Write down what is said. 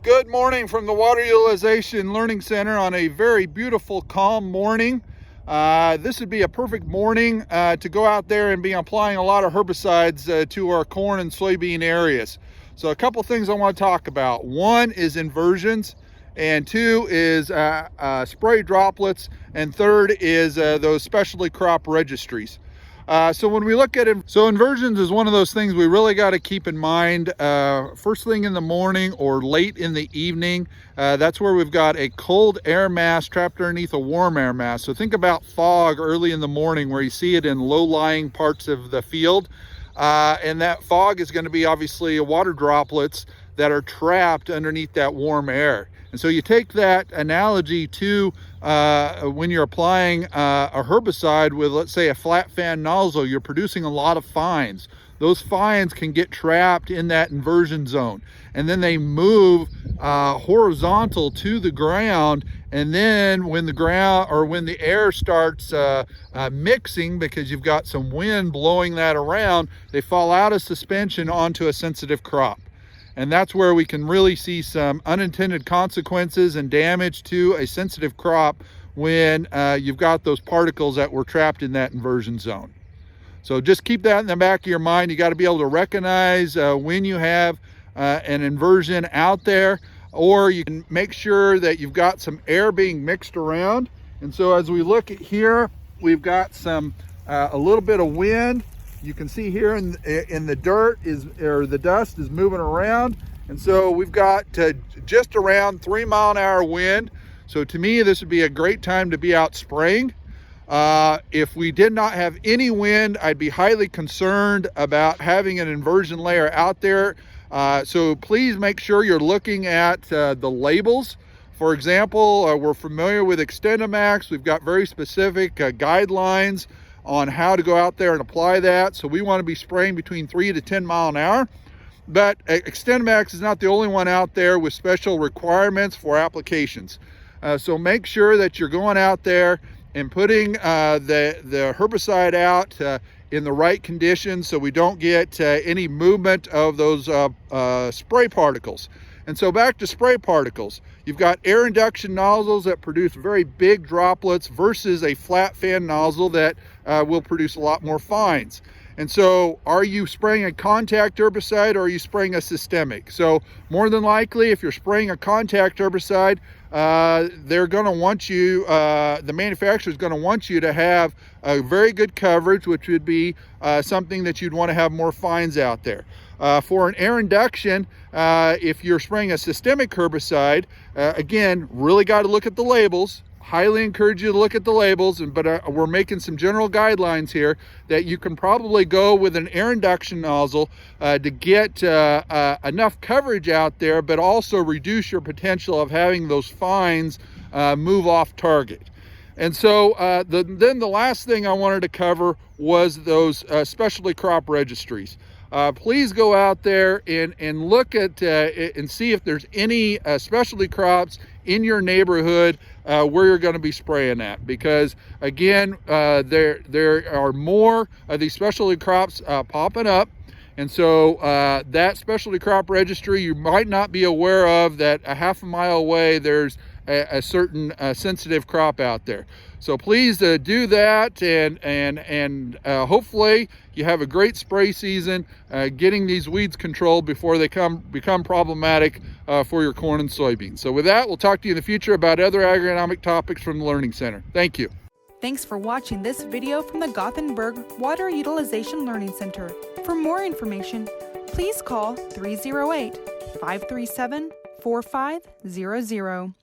Good morning from the Water Utilization Learning Center on a very beautiful, calm morning. This would be a perfect morning to go out there and be applying a lot of herbicides to our corn and soybean areas. So a couple things I want to talk about. One is inversions, and two is spray droplets, and third is those specialty crop registries. So when we look at it, so inversions is one of those things we really got to keep in mind first thing in the morning or late in the evening. That's where we've got a cold air mass trapped underneath a warm air mass. So think about fog early in the morning where you see it in low-lying parts of the field. And that fog is going to be obviously water droplets that are trapped underneath that warm air. And so you take that analogy to when you're applying a herbicide with, let's say, a flat fan nozzle, you're producing a lot of fines. Those fines can get trapped in that inversion zone, and then they move horizontal to the ground. And then when the ground or when the air starts mixing, because you've got some wind blowing that around, they fall out of suspension onto a sensitive crop. And that's where we can really see some unintended consequences and damage to a sensitive crop when you've got those particles that were trapped in that inversion zone. So just keep that in the back of your mind. You got to be able to recognize when you have an inversion out there, or you can make sure that you've got some air being mixed around. And so as we look at here, we've got some a little bit of wind. You can see here in the dirt or the dust is moving around. And so we've got just around 3-mile-an-hour wind. So to me, this would be a great time to be out spraying. If we did not have any wind, I'd be highly concerned about having an inversion layer out there. So please make sure you're looking at the labels. For example, we're familiar with XtendiMax. We've got very specific guidelines on how to go out there and apply that. So we want to be spraying between 3 to 10 mile an hour. But XtendiMax is not the only one out there with special requirements for applications. So make sure that you're going out there and putting the herbicide out in the right conditions so we don't get any movement of those spray particles. And so back to spray particles, you've got air induction nozzles that produce very big droplets versus a flat fan nozzle that will produce a lot more fines. And so are you spraying a contact herbicide or are you spraying a systemic? So more than likely, if you're spraying a contact herbicide, they're going to want you, the manufacturer is going to want you to have a very good coverage, which would be something that you'd want to have more fines out there. For an air induction, if you're spraying a systemic herbicide, again, really got to look at the labels. Highly encourage you to look at the labels, but we're making some general guidelines here that you can probably go with an air induction nozzle to get enough coverage out there, but also reduce your potential of having those fines move off target. And so then the last thing I wanted to cover was those specialty crop registries. Please go out there and look at and see if there's any specialty crops in your neighborhood where you're going to be spraying at, because again, there are more of these specialty crops popping up. And so that specialty crop registry, you might not be aware of that a half a mile away there's a certain sensitive crop out there. So please do that, and hopefully you have a great spray season getting these weeds controlled before they become problematic for your corn and soybeans. So with that, we'll talk to you in the future about other agronomic topics from the Learning Center. Thank you. Thanks for watching this video from the Gothenburg Water Utilization Learning Center. For more information, please call 308-537-4500.